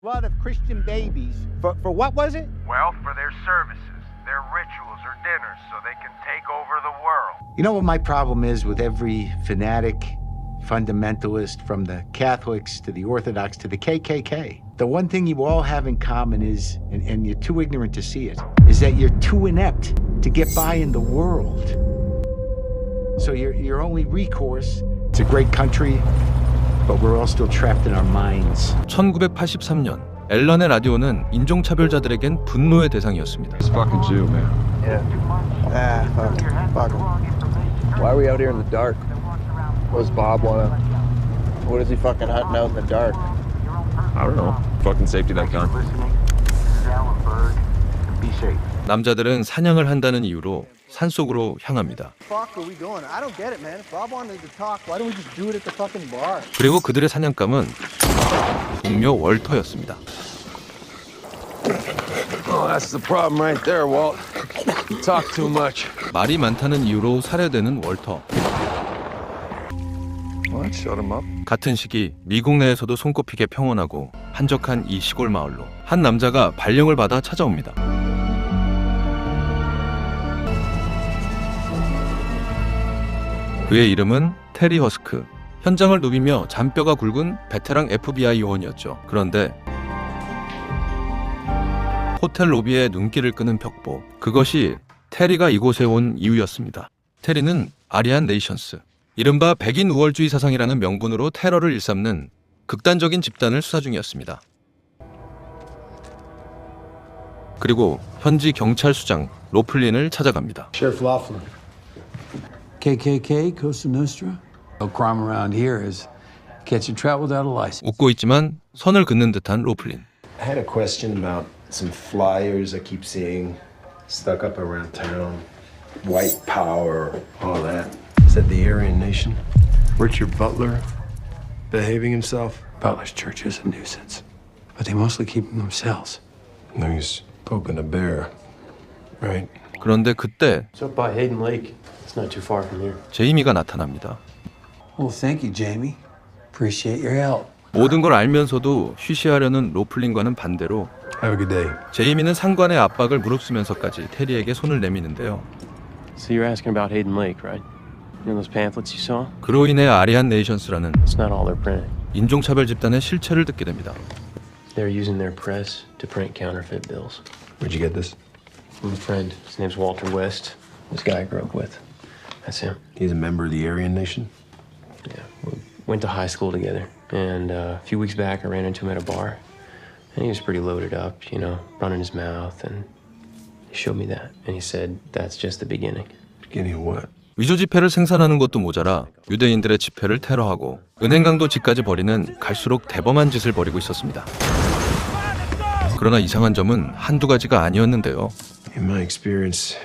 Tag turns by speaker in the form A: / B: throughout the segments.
A: Blood of Christian babies. For what was it?
B: Well, for their services, their rituals or dinners, so they can take over the world.
A: You know what my problem is with every fanatic, fundamentalist, from the Catholics to the Orthodox to the KKK? The one thing you all have in common is, and you're too ignorant to see it, is that you're too inept to get by in the world. So your only recourse, it's a great country, but we're all still trapped in our minds.
C: 1983년 앨런의 라디오는 인종차별자들에겐 분노의 대상이었습니다.
D: It's fucking Jew, man.
E: Yeah. Fuck him. Why are we out here in the dark? What does Bob wanna? What is he fucking hunting out in the dark?
D: I don't know. Fucking safety that gun.
C: 남자들은 사냥을 한다는 이유로 산속으로 향합니다.
E: Fuck are we doing? I don't get it, man. If Bob wanted to talk, why don't we just do it at the fucking bar?
C: 그리고 그들의 사냥감은 동료 월터였습니다.
D: Oh, that's the problem right there, Walt. You talk too much.
C: 말이 많다는 이유로 살해되는 월터.
D: What? Shut him up.
C: 같은 시기 미국 내에서도 손꼽히게 평온하고 한적한 이 시골 마을로 한 남자가 발령을 받아 찾아옵니다. 그의 이름은 테리 허스크. 현장을 누비며 잔뼈가 굵은 베테랑 FBI 요원이었죠. 그런데 호텔 로비에 눈길을 끄는 벽보. 그것이 테리가 이곳에 온 이유였습니다. 테리는 아리안 네이션스, 이른바 백인 우월주의 사상이라는 명분으로 테러를 일삼는 극단적인 집단을 수사 중이었습니다. 그리고 현지 경찰 수장 로플린을 찾아갑니다.
F: Sheriff Laughlin. KKK, Cosa Nostra. No crime around here is catching trout without a license.
C: 웃고 있지만 선을 긋는 듯한 로플린.
G: I had a question about some flyers I keep seeing stuck up around town. White power, all that. Is that the Aryan Nation? Richard Butler behaving himself?
F: Butler's church is a nuisance, but they mostly keep them themselves.
G: No, he's poking a bear, right?
C: 그런데 그때
H: It's up by Hayden Lake. It's not too far from here.
C: 제이미가 나타납니다.
F: Well, thank you, Jamie. Appreciate your help.
C: 모든 걸 알면서도 쉬쉬하려는 로플린과는 반대로
G: Have a good day.
C: 제이미는 상관의 압박을 무릅쓰면서까지 테리에게 손을 내미는데요.
H: So you're asking about Hayden Lake, right? You know those pamphlets you saw?
C: 그로 인해 아리안 네이션스라는
H: It's not all they're printing.
C: 인종차별 집단의 실체를 듣게 됩니다.
H: They're using their press to print counterfeit bills.
G: Where'd you get this?
H: From a friend. His name's Walter West. This guy I grew up with. That's him.
G: He's a member of the Aryan Nation?
H: Yeah. We went to high school together. And a few weeks back, I ran into him at a bar. And he was pretty loaded up, you know, running his mouth. And he showed me that. And he said, that's just the beginning.
G: Beginning of what?
C: 위조 지폐를 생산하는 것도 모자라 유대인들의 지폐를 테러하고 은행 강도짓까지 벌이는 갈수록 대범한 짓을 벌이고 있었습니다. 그러나 이상한 점은 한두 가지가 아니었는데요.
G: In my experience,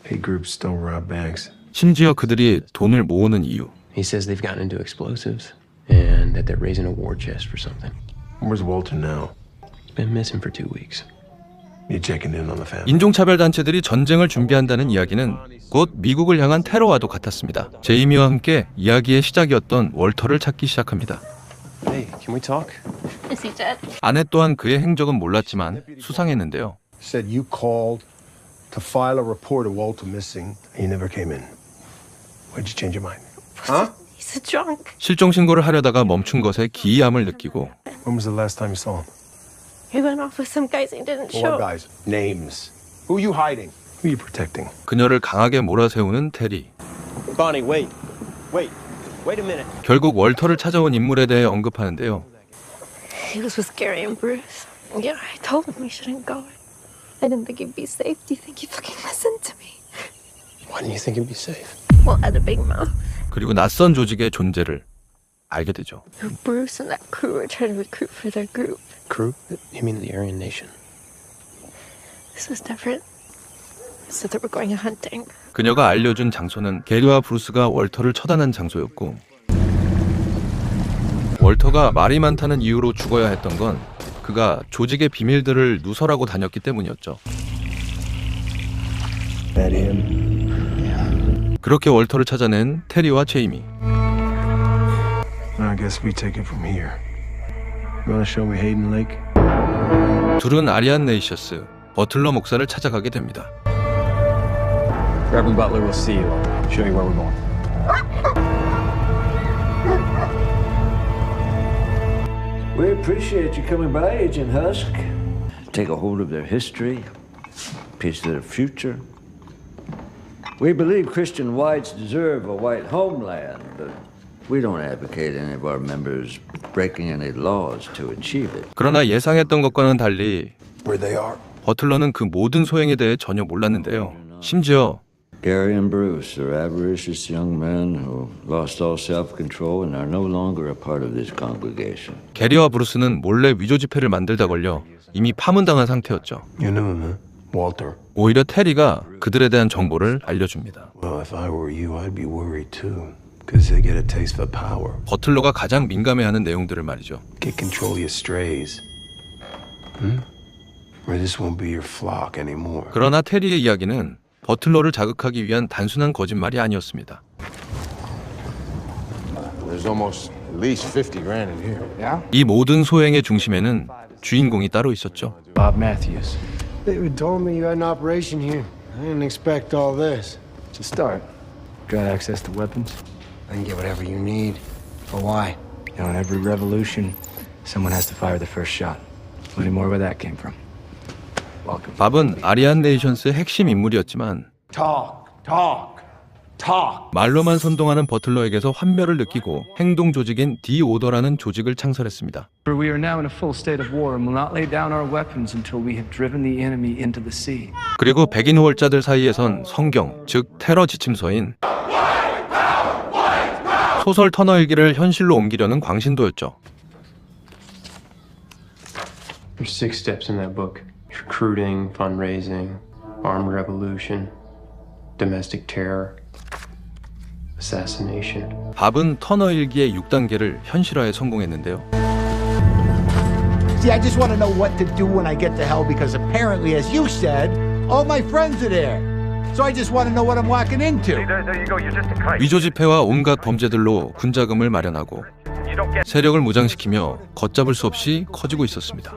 G: hate groups don't rob banks.
C: 심지어 그들이 돈을 모으는 이유.
H: He says they've gotten into explosives and that they're raising a war chest for something.
G: Where's Walter now?
H: He's been missing for 2 weeks.
G: You checking in on the family?
C: 인종차별 단체들이 전쟁을 준비한다는 이야기는 곧 미국을 향한 테러와도 같았습니다. 제이미와 함께 이야기의 시작이었던 월터를 찾기 시작합니다.
H: Hey, can we talk?
I: Is he dead?
C: 아내 또한 그의 행적은 몰랐지만 수상했는데요.
J: Said you called to file a report of Walter missing.
G: He never came in. Why'd you change your mind?
J: Huh?
I: He's a drunk.
C: 실종 신고를 하려다가 멈춘 것에 기이함을 느끼고
J: When was the last time you saw him?
I: He went off with some guys and didn't
J: Four
I: show.
J: guys. Names. Who you hiding?
G: Who are you protecting?
C: 그녀를 강하게 몰아세우는 테리.
E: Bonnie, wait a minute.
C: 결국 월터를 찾아온 인물에 대해 언급하는데요.
I: He was with Gary and Bruce. Yeah, I told him he shouldn't go. I didn't think he'd be safe. Do you think he fucking listened to me?
H: Why do you think he'd be safe?
I: Well, had a big mouth.
C: 그리고 낯선 조직의 존재를 알게 되죠.
I: Bruce and that crew were trying to recruit for their group.
H: Crew? You mean the Aryan Nation?
I: This was different. So they were going hunting.
C: 그녀가 알려준 장소는 게리와 브루스가 월터를 처단한 장소였고 월터가 말이 많다는 이유로 죽어야 했던 건 그가 조직의 비밀들을 누설하고 다녔기 때문이었죠.
G: That him?
C: 그렇게 월터를 찾아낸 테리와 제이미.
G: I guess we take it from here. You wanna show me Hayden Lake?
C: 둘은 아리안 네이셔스, 버틀러 목사를 찾아가게 됩니다.
E: Reverend Butler will see you. Show you where we're going.
K: We appreciate you coming by, Agent Husk. Take a hold of their history, piece of their future. We believe Christian whites deserve a white homeland, but we don't advocate any of our members breaking any laws to achieve it.
C: 그러나 예상했던 것과는 달리
J: Where they are.
C: 버틀러는 그 모든 소행에 대해 전혀 몰랐는데요. 심지어
K: Gary and Bruce are avaricious young men who lost all self-control and are no longer a part of this congregation.
C: 게리와 브루스는 몰래 위조 지폐를 만들다 걸려 이미 파문당한 상태였죠.
J: You knew him, huh? Walter.
C: 오히려 테리가 그들에 대한 정보를 알려줍니다.
J: Well, if I were you, I'd be worried too. Because they get a taste for power.
C: 버틀러가 가장 민감해하는 내용들을 말이죠.
J: Get control of your strays. Or this won't be your flock anymore.
C: 그러나 테리의 이야기는 버틀러를 자극하기 위한 단순한 거짓말이 아니었습니다.
D: There's almost at least 50 grand in here.
E: Yeah?
C: 이 모든 소행의 중심에는 주인공이 따로 있었죠.
E: Bob Matthews.
G: David told me you had an operation here. I didn't expect all this.
E: To start, got access to weapons.
G: I can get whatever you need. For why?
E: You know, in every revolution, someone has to fire the first shot. Learning more where that came from. Welcome.
C: 밥은 아리안 네이션스의 핵심 인물이었지만 말로만 선동하는 버틀러에게서 환멸을 느끼고 행동 조직인 디오더라는 조직을 창설했습니다.
L: We are now in a full state of war and will not lay down our weapons until we have driven the enemy into the sea.
C: 그리고 백인 후월자들 사이에선 성경, 즉 테러 지침서인 소설 터너일기를 현실로 옮기려는 광신도였죠.
H: There's 6 steps in that book. Recruiting, fundraising, armed revolution, domestic terror, assassination.
C: 밥은 터너일기의 6단계를 현실화에 성공했는데요.
A: See, I just want to know what to do when I get to hell because apparently, as you said, all my friends are there. So I just want to know what I'm walking into.
B: There you go. You're just a kite.
C: 위조 지폐와 온갖 범죄들로 군자금을 마련하고
B: You don't get.
C: 세력을 무장시키며 걷잡을 수 없이 커지고 있었습니다.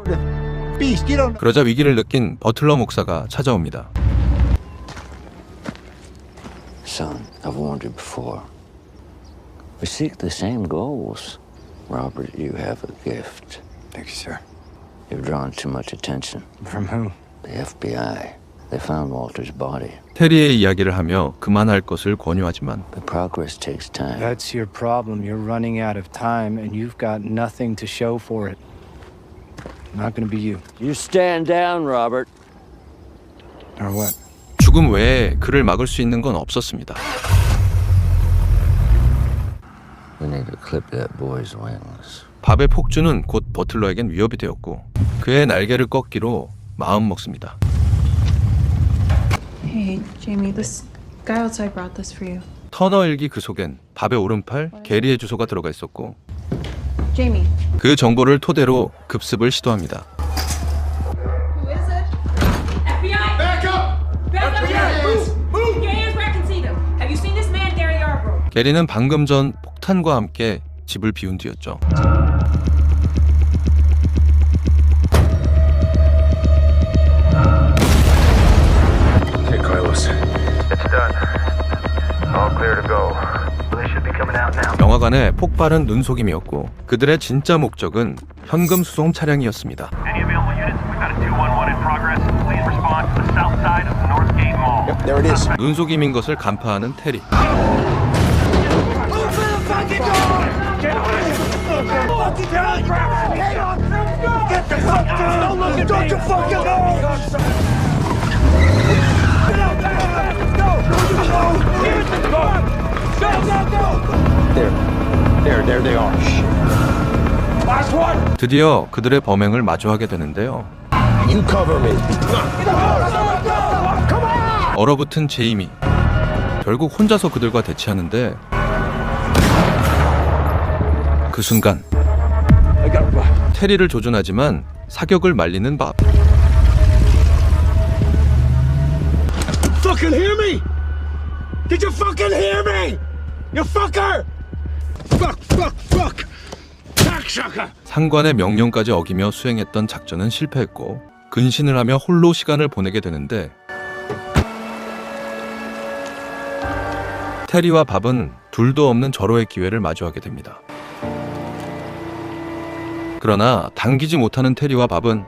A: Beast, you don't.
C: 그러자 위기를 느낀 버틀러 목사가 찾아옵니다.
K: Son, I've warned you before. We seek the same goals. Robert, you have a gift.
E: Thank you, sir.
K: You've drawn too much attention.
E: From who?
K: The FBI. They found Walter's body.
C: 테리의 이야기를 하며 그만할 것을 권유하지만
K: But progress takes time.
L: That's your problem. You're running out of time and you've got nothing to show for it. Not gonna be you.
K: You stand down, Robert.
L: Or what?
C: 죽음 외에 그를 막을 수 있는 건 없었습니다.
K: We need to clip that boy's wings.
C: 밥의 폭주는 곧 버틀러에겐 위협이 되었고 그의 날개를 꺾기로 마음 먹습니다.
M: Hey, Jamie, this guy outside brought this for you.
C: 터너 일기 그 속엔 밥의 오른팔 게리의 주소가 들어가 있었고
M: Jamie.
C: 그 정보를 토대로 급습을 시도합니다.
M: Who is it? FBI! Back up! Back up! Move! Move! Get hands where I can see them. Have you seen this man, Gary Yarbrough?
C: 게리는 방금 전 폭탄과 함께 집을 비운 뒤였죠.
B: Hey, Carlos. It's done. All clear to go. They should be coming out now.
C: 영화관의 폭발은 눈속임이었고 그들의 진짜 목적은 현금 수송 차량이었습니다.
B: Any available units? We've got a 211 in progress. Please respond to the south side of the Northgate Mall.
J: Yep, there it is.
C: 눈속임인 것을 간파하는 테리.
E: There they are.
C: 드디어 그들의 범행을 마주하게 되는데요.
J: You cover me.
C: 얼어붙은 제이미. 결국 혼자서 그들과 대치하는데 그 순간 테리를 조준하지만 사격을 말리는 밥.
J: Fucking hear me? Did you fucking hear me? You fucker! Fuck!
C: 상관의 명령까지 어기며 수행했던 작전은 실패했고 근신을 하며 홀로 시간을 보내게 되는데 테리와 밥은 둘도 없는 절호의 기회를 마주하게 됩니다. 그러나 당기지 못하는 테리와 밥은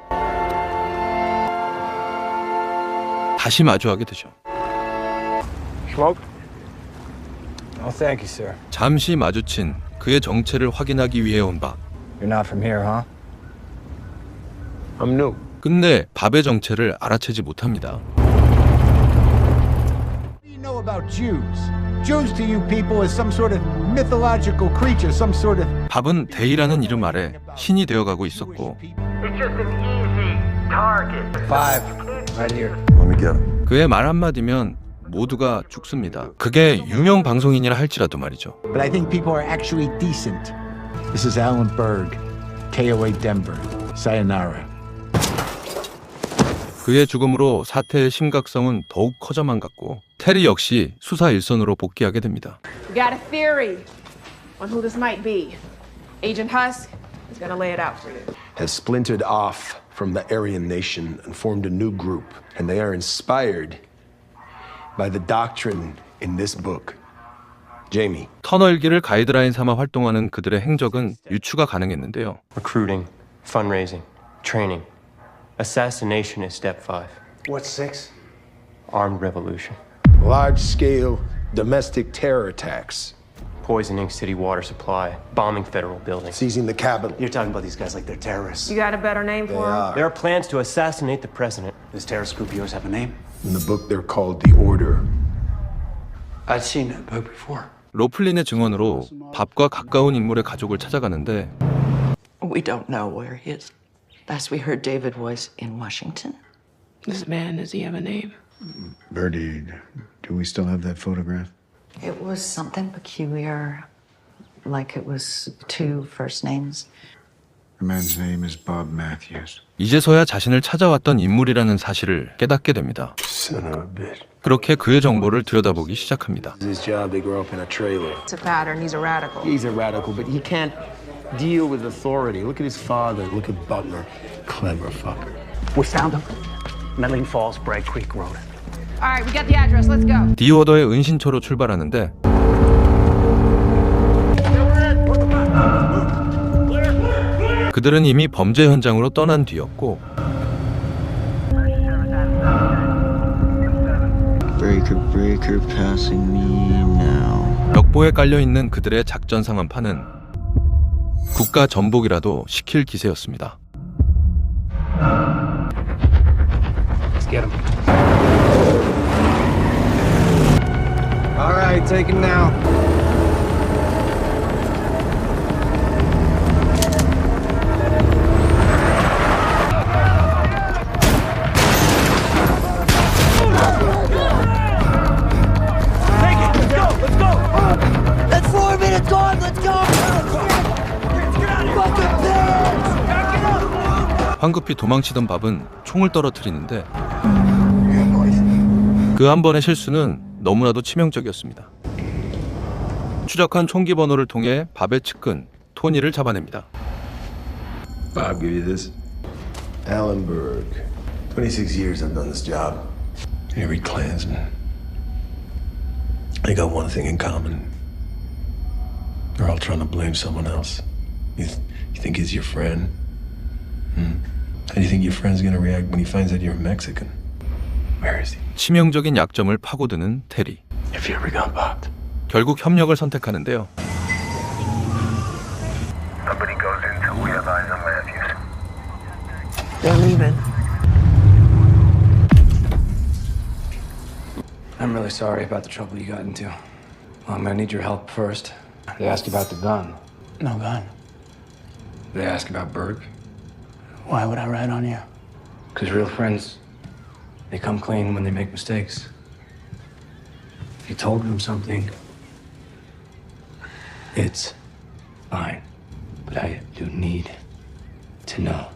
C: 다시 마주하게 되죠.
E: Smoke? Oh, thank you, sir.
C: 잠시 마주친 그의 정체를 확인하기 위해 온 밥.
L: You're not from here, huh?
E: I'm new.
C: 끝내 밥의 정체를 알아채지 못합니다.
A: What do you know about Jews? Jews to you people is some sort of mythological creature, some sort of.
C: 밥은 데이라는 이름 아래 신이 되어가고 있었고
B: It's just an easy target.
L: 5, right here.
J: Let me get him.
C: 그의 말 한마디면 모두가 죽습니다. 그게 유명 방송인이라 할지라도 말이죠.
A: But I think people are actually decent. This is Alan Berg, KOA Denver. Sayonara.
C: 그의 죽음으로 사태의 심각성은 더욱 커져만 갔고 테리 역시 수사 일선으로 복귀하게 됩니다.
M: We got a theory on who this might be. Agent Husk is gonna lay it out for you.
G: Has splintered off from the Aryan Nation and formed a new group, and they are inspired by the doctrine in this book. Jamie.
C: 터널길을 가이드라인 삼아 활동하는 그들의 행적은 유추가 가능했는데요.
H: Recruiting, fundraising, training. Assassination is step 5.
J: What's 6?
H: Armed revolution.
G: Large-scale domestic terror attacks.
H: Poisoning city water supply, bombing federal buildings.
G: Seizing the Capitol.
J: You're talking about these guys like they're terrorists.
M: You got a better name for him?
H: There are plans to assassinate the president.
J: This terrorist group of yours have a name?
G: In the book, they're called the Order.
J: I'd seen that book before.
C: 로플린의 증언으로 밥과 가까운 인물의 가족을 찾아가는데
N: We don't know where he is. Last we heard, David was in Washington.
O: This man, does he have a name?
J: Birdie, do we still have that photograph?
N: It was something peculiar, like it was 2 first names.
J: The man's name is Bob Matthews.
C: 이제서야 자신을 찾아왔던 인물이라는 사실을 깨닫게 됩니다.
J: Son of a bitch.
C: 그렇게 그의 정보를 들여다보기 시작합니다.
G: His job, they grow up in a trailer.
M: It's a pattern. He's a radical.
G: He's a radical, but he can't deal with authority. Look at his father. Look at Butler. Clever fucker.
F: We found him. Medling Falls, Bragg Creek Road.
M: All right, we got the address. Let's go.
C: 디오더의 은신처로 출발하는데 그들은 이미 범죄 현장으로 떠난 뒤였고
K: Breaker, passing me now.
C: 벽보에 깔려있는 그들의 작전 상황판은 국가 전복이라도 시킬 기세였습니다.
L: Let's get him. All right, take him now.
K: That's 4 minutes gone. Let's go. Fucking bitch.
C: 황급히 도망치던 밥은 총을 떨어뜨리는데 그 한 번의 실수는 너무나도 치명적이었습니다. 추적한 총기 번호를 통해 밥의 측근 토니를 잡아냅니다.
G: Bob, give you this. Alan Berg. 26 years I've done this job. Every Klansman. They got one thing in common. They're all trying to blame someone else. You think he's your friend? How do you think your friend's gonna react when he finds out you're Mexican? Where is he?
C: 치명적인 약점을 파고드는 테리.
J: If you ever got popped.
C: 결국 협력을 선택하는데요.
B: Nobody goes in until we have eyes on Matthews.
N: They're leaving.
L: I'm really sorry about the trouble you got into. Well, I'm gonna need your help first. They ask about the gun.
F: No gun.
L: They ask about Berg.
F: Why would I rat on you?
L: Because real friends, they come clean when they make mistakes. If you told them something, it's fine. But I do need to know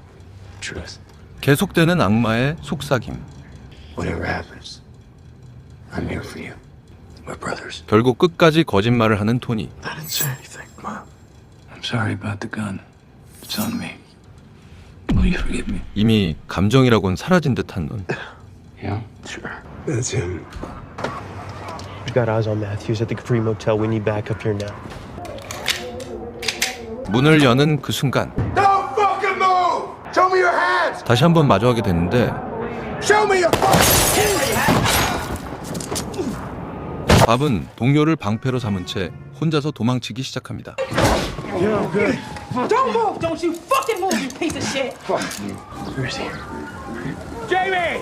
L: the truth.
C: 계속되는 악마의 속삭임.
L: Whatever happens, I'm here for you. We're brothers.
C: 결국 끝까지 거짓말을 하는 토니.
J: I didn't say anything, Mom.
L: I'm sorry about the gun.
F: It's on me. Will you forgive me?
C: 이미 감정이라곤 사라진 듯한 눈.
F: Yeah, sure.
G: That's him.
P: We got eyes on Matthews at the Capri Motel. We need backup here now.
C: 문을 여는 그 순간
D: Don't fucking move! Show me your hands!
C: 다시 한번 마주하게 됐는데
D: Show me your
C: 밥은 동료를 방패로 삼은 채 혼자서 도망치기 시작합니다.
M: Don't move! Don't you fucking move, you piece of shit!
D: Fuck you. Where is he? Jamie!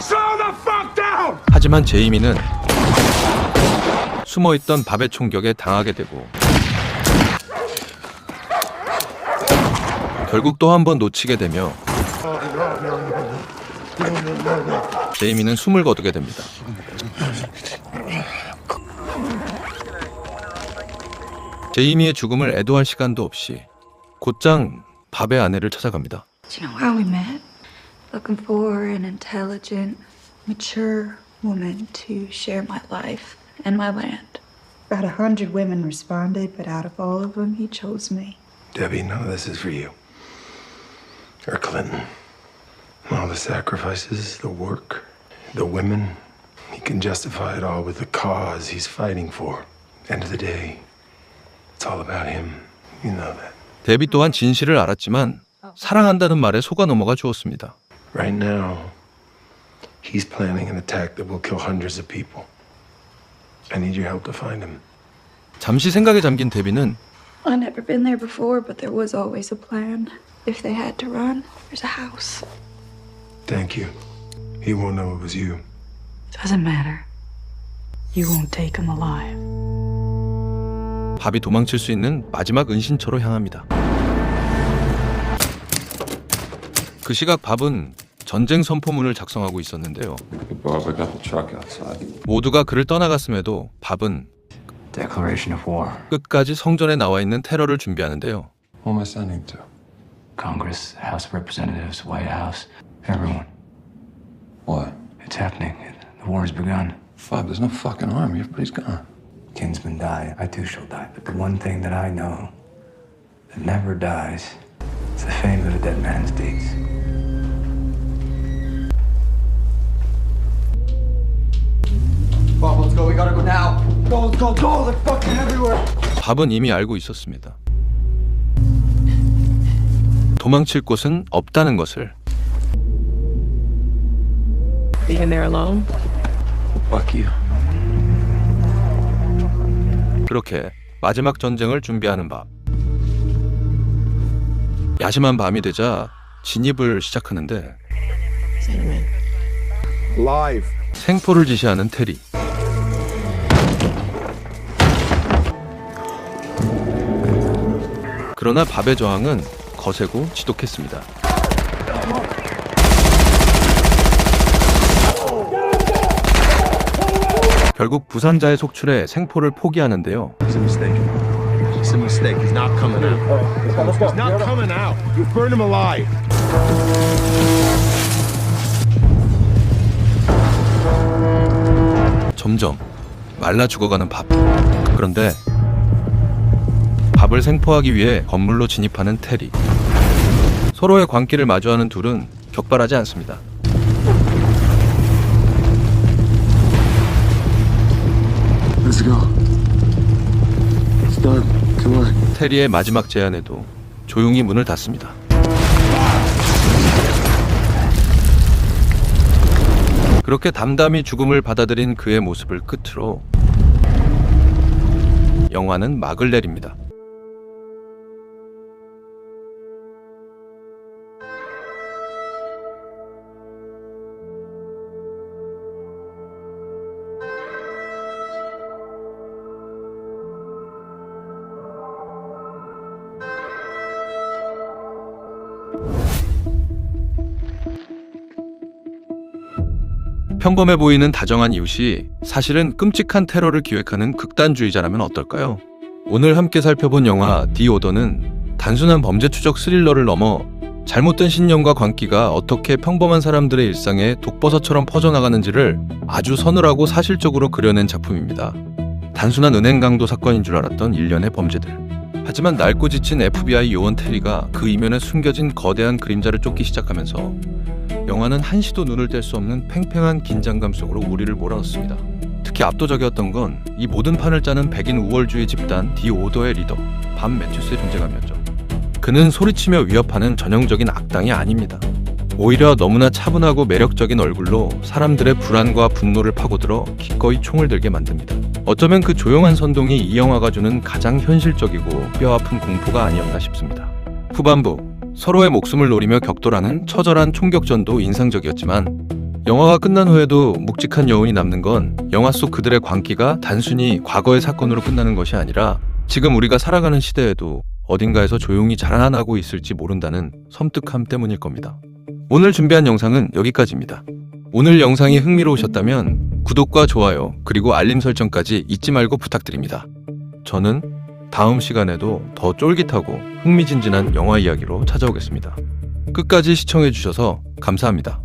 D: Slow the fuck down!
C: 하지만 제이미는 숨어있던 밥의 총격에 당하게 되고 결국 또 한 번 놓치게 되며 제이미는 숨을 거두게 됩니다. 제이미의 죽음을 애도할 시간도 없이 곧장 밥의 아내를 찾아갑니다.
Q: Do you know how we met? Looking for an intelligent, mature woman to share my life and my land. About 100 women responded, but out of all of them, he chose me.
G: Debbie, none of this is for you. Or Clinton. All the sacrifices, the work, the women. He can justify it all with the cause he's fighting for. End of the day, it's all about him. You know that.
C: 데비 또한 진실을 알았지만 사랑한다는 말에 속아 넘어가 주었습니다.
G: Right now, he's planning an attack that will kill hundreds of people. I need your help to find him.
C: 잠시 생각에 잠긴 데비는
Q: I've never been there before, but there was always a plan. If they had to run, there's a house.
G: Thank you. He won't know it was you.
Q: Doesn't matter. You won't take him alive.
C: 밥이 도망칠 수 있는 마지막 은신처로 향합니다. 그 시각 밥은 전쟁 선포문을 작성하고 있었는데요. 모두가 그를 떠나갔음에도 밥은
F: Declaration of war.
C: 끝까지 성전에 나와 있는 테러를 준비하는데요.
F: Who am I sending to? Congress, House of Representatives, White House, everyone. What? It's happening. The war has begun.
J: Bob, there's no fucking army. Everybody's gone.
F: Kinsmen die. I too shall die. But the one thing that I know that never dies is the fame of a dead man's deeds.
E: Bob, let's go. We gotta go now. Go, let's go, go. They're fucking everywhere.
C: 밥은 이미 알고 있었습니다. 도망칠 곳은 없다는 것을.
O: Being there alone?
J: Fuck you.
C: 그렇게 마지막 전쟁을 준비하는 밥. 야심한 밤이 되자 진입을 시작하는데
D: Live.
C: 생포를 지시하는 테리. 그러나 밥의 저항은 거세고 지독했습니다. 결국 부산자의 속출에 생포를 포기하는데요.
D: It's a mistake. It's a mistake. He's not coming out. He's not coming out. You burned him alive.
C: 점점 말라 죽어가는 밥. 그런데 밥을 생포하기 위해 건물로 진입하는 테리. 서로의 광기를 마주하는 둘은 격발하지 않습니다.
D: Let's go. It's done. Come on.
C: 테리의 마지막 제안에도 조용히 문을 닫습니다. 그렇게 담담히 죽음을 받아들인 그의 모습을 끝으로 영화는 막을 내립니다. 평범해 보이는 다정한 이웃이 사실은 끔찍한 테러를 기획하는 극단주의자라면 어떨까요? 오늘 함께 살펴본 영화 디 오더는 단순한 범죄 추적 스릴러를 넘어 잘못된 신념과 광기가 어떻게 평범한 사람들의 일상에 독버섯처럼 퍼져나가는지를 아주 서늘하고 사실적으로 그려낸 작품입니다. 단순한 은행 강도 사건인 줄 알았던 일련의 범죄들. 하지만 낡고 지친 FBI 요원 테리가 그 이면에 숨겨진 거대한 그림자를 쫓기 시작하면서 영화는 한시도 눈을 뗄 수 없는 팽팽한 긴장감 속으로 우리를 몰아넣습니다. 특히 압도적이었던 건 이 모든 판을 짜는 백인 우월주의 집단 디 오더의 리더 밤 매튜스의 존재감이었죠. 그는 소리치며 위협하는 전형적인 악당이 아닙니다. 오히려 너무나 차분하고 매력적인 얼굴로 사람들의 불안과 분노를 파고들어 기꺼이 총을 들게 만듭니다. 어쩌면 그 조용한 선동이 이 영화가 주는 가장 현실적이고 뼈아픈 공포가 아니었나 싶습니다. 후반부, 서로의 목숨을 노리며 격돌하는 처절한 총격전도 인상적이었지만 영화가 끝난 후에도 묵직한 여운이 남는 건 영화 속 그들의 광기가 단순히 과거의 사건으로 끝나는 것이 아니라 지금 우리가 살아가는 시대에도 어딘가에서 조용히 자라나고 있을지 모른다는 섬뜩함 때문일 겁니다. 오늘 준비한 영상은 여기까지입니다. 오늘 영상이 흥미로우셨다면 구독과 좋아요 그리고 알림 설정까지 잊지 말고 부탁드립니다. 저는 다음 시간에도 더 쫄깃하고 흥미진진한 영화 이야기로 찾아오겠습니다. 끝까지 시청해주셔서 감사합니다.